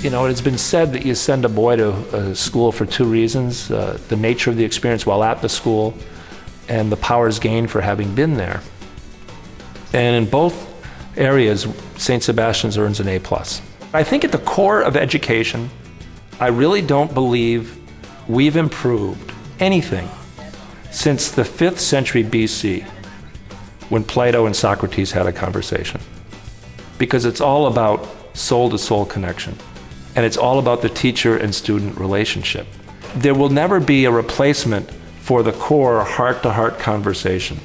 You know, it's been said that you send a boy to a school for two reasons, the nature of the experience while at the school and the powers gained for having been there. And in both areas, St. Sebastian's earns an A+. I think at the core of education, I really don't believe we've improved anything since the 5th century BC, when Plato and Socrates had a conversation. Because it's all about soul-to-soul connection. And it's all about the teacher and student relationship. There will never be a replacement for the core heart-to-heart conversation.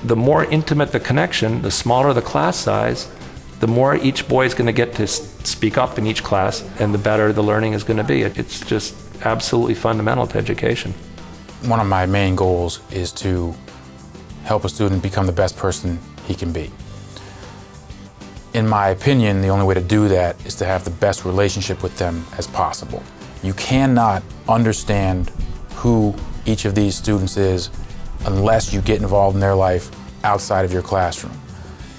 The more intimate the connection, the smaller the class size, the more each boy is going to get to speak up in each class, and the better the learning is going to be. It's just absolutely fundamental to education. One of my main goals is to help a student become the best person he can be. In my opinion, the only way to do that is to have the best relationship with them as possible. You cannot understand who each of these students is unless you get involved in their life outside of your classroom.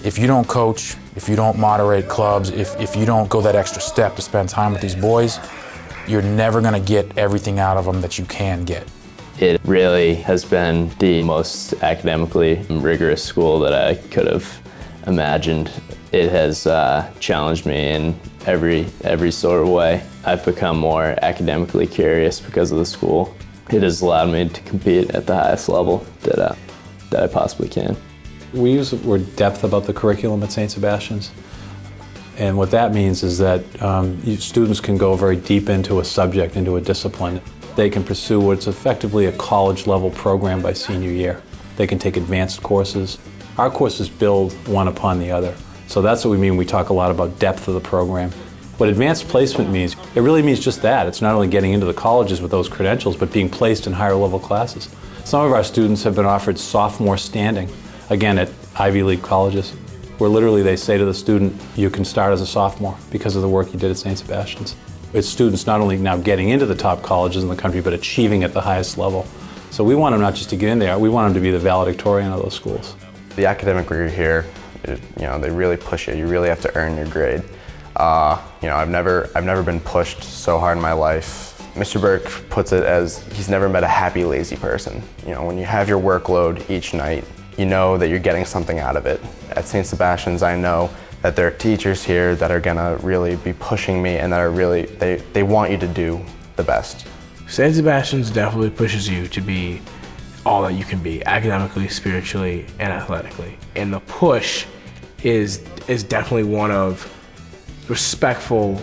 If you don't coach, if you don't moderate clubs, if you don't go that extra step to spend time with these boys, you're never going to get everything out of them that you can get. It really has been the most academically rigorous school that I could have imagined. It has challenged me in every sort of way. I've become more academically curious because of the school. It has allowed me to compete at the highest level that I possibly can. We use the word depth about the curriculum at St. Sebastian's. And what that means is that students can go very deep into a subject, into a discipline. They can pursue what's effectively a college-level program by senior year. They can take advanced courses. Our courses build one upon the other. So that's what we mean. We talk a lot about depth of the program. What advanced placement means, it really means just that. It's not only getting into the colleges with those credentials, but being placed in higher level classes. Some of our students have been offered sophomore standing, again at Ivy League colleges, where literally they say to the student, you can start as a sophomore because of the work you did at St. Sebastian's. It's students not only now getting into the top colleges in the country, but achieving at the highest level. So we want them not just to get in there, we want them to be the valedictorian of those schools. The academic rigor here, they really push you. You really have to earn your grade. I've never been pushed so hard in my life. Mr. Burke puts it as he's never met a happy, lazy person. When you have your workload each night, you know that you're getting something out of it. At St. Sebastian's, I know that there are teachers here that are gonna really be pushing me and that are really, they want you to do the best. St. Sebastian's definitely pushes you to be all that you can be, academically, spiritually, and athletically. And the push is definitely one of respectful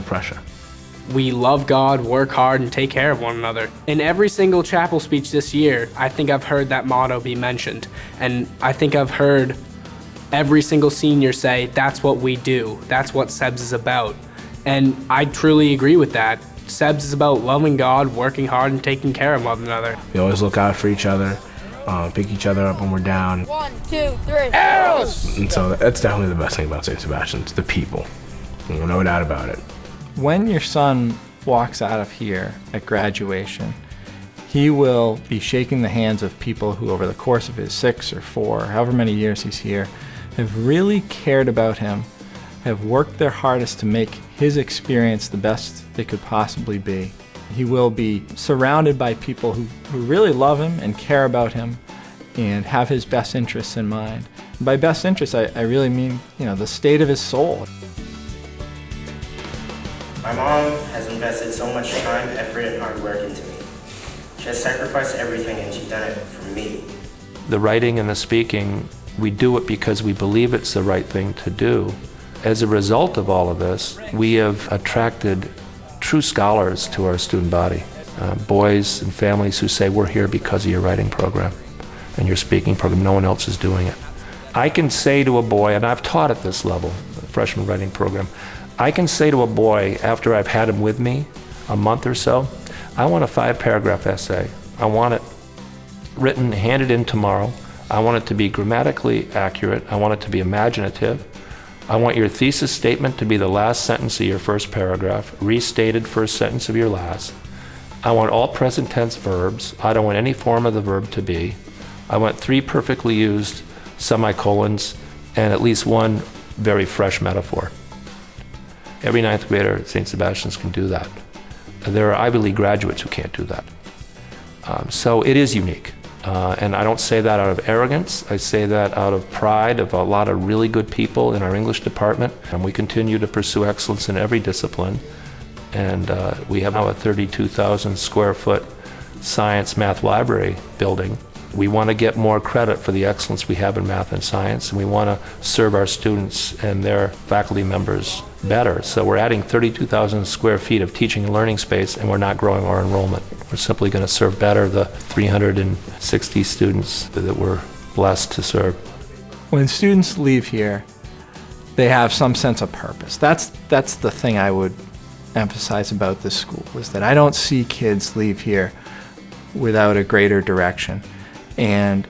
pressure. We love God, work hard, and take care of one another. In every single chapel speech this year, I think I've heard that motto be mentioned. And I think I've heard every single senior say, that's what we do. That's what SEBS is about. And I truly agree with that. SEBS is about loving God, working hard, and taking care of one another. We always look out for each other, pick each other up when we're down. 1, 2, 3, arrows! And so that's definitely the best thing about St. Sebastian's, the people. No doubt about it. When your son walks out of here at graduation, he will be shaking the hands of people who over the course of his 6 or 4, however many years he's here, have really cared about him, have worked their hardest to make his experience the best they could possibly be. He will be surrounded by people who really love him and care about him and have his best interests in mind. And by best interests, I really mean, the state of his soul. My mom has invested so much time, effort, and hard work into me. She has sacrificed everything and she's done it for me. The writing and the speaking, we do it because we believe it's the right thing to do. As a result of all of this, we have attracted true scholars to our student body. Boys and families who say, we're here because of your writing program and your speaking program. No one else is doing it. I can say to a boy, and I've taught at this level, the freshman writing program, I can say to a boy after I've had him with me a month or so, I want a 5-paragraph essay. I want it written, handed in tomorrow. I want it to be grammatically accurate. I want it to be imaginative. I want your thesis statement to be the last sentence of your first paragraph, restated first sentence of your last. I want all present tense verbs. I don't want any form of the verb to be. I want 3 perfectly used semicolons and at least 1 very fresh metaphor. Every ninth grader at St. Sebastian's can do that. There are Ivy League graduates who can't do that. So it is unique. And I don't say that out of arrogance. I say that out of pride of a lot of really good people in our English department. And we continue to pursue excellence in every discipline. And we have now a 32,000 square foot science math library building. We want to get more credit for the excellence we have in math and science, and we want to serve our students and their faculty members better. So we're adding 32,000 square feet of teaching and learning space, and we're not growing our enrollment. We're simply going to serve better the 360 students that we're blessed to serve. When students leave here, they have some sense of purpose. That's the thing I would emphasize about this school, is that I don't see kids leave here without a greater direction. And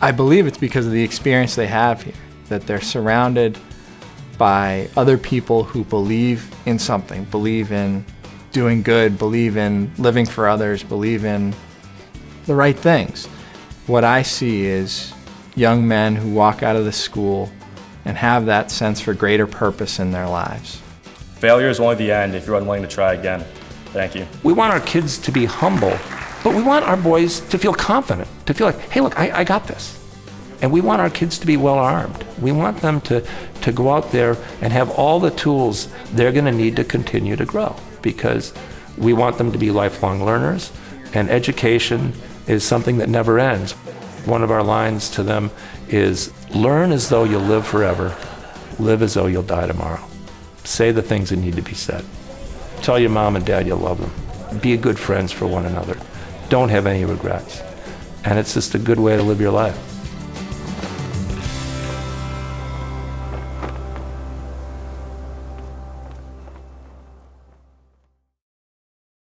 I believe it's because of the experience they have here, that they're surrounded by other people who believe in something, believe in doing good, believe in living for others, believe in the right things. What I see is young men who walk out of this school and have that sense for greater purpose in their lives. Failure is only the end if you're unwilling to try again. Thank you. We want our kids to be humble, but we want our boys to feel confident, to feel like, hey, look, I got this. And we want our kids to be well armed. We want them to go out there and have all the tools they're going to need to continue to grow, because we want them to be lifelong learners, and education is something that never ends. One of our lines to them is, learn as though you'll live forever, live as though you'll die tomorrow. Say the things that need to be said. Tell your mom and dad you love them. Be good friends for one another. Don't have any regrets. And it's just a good way to live your life.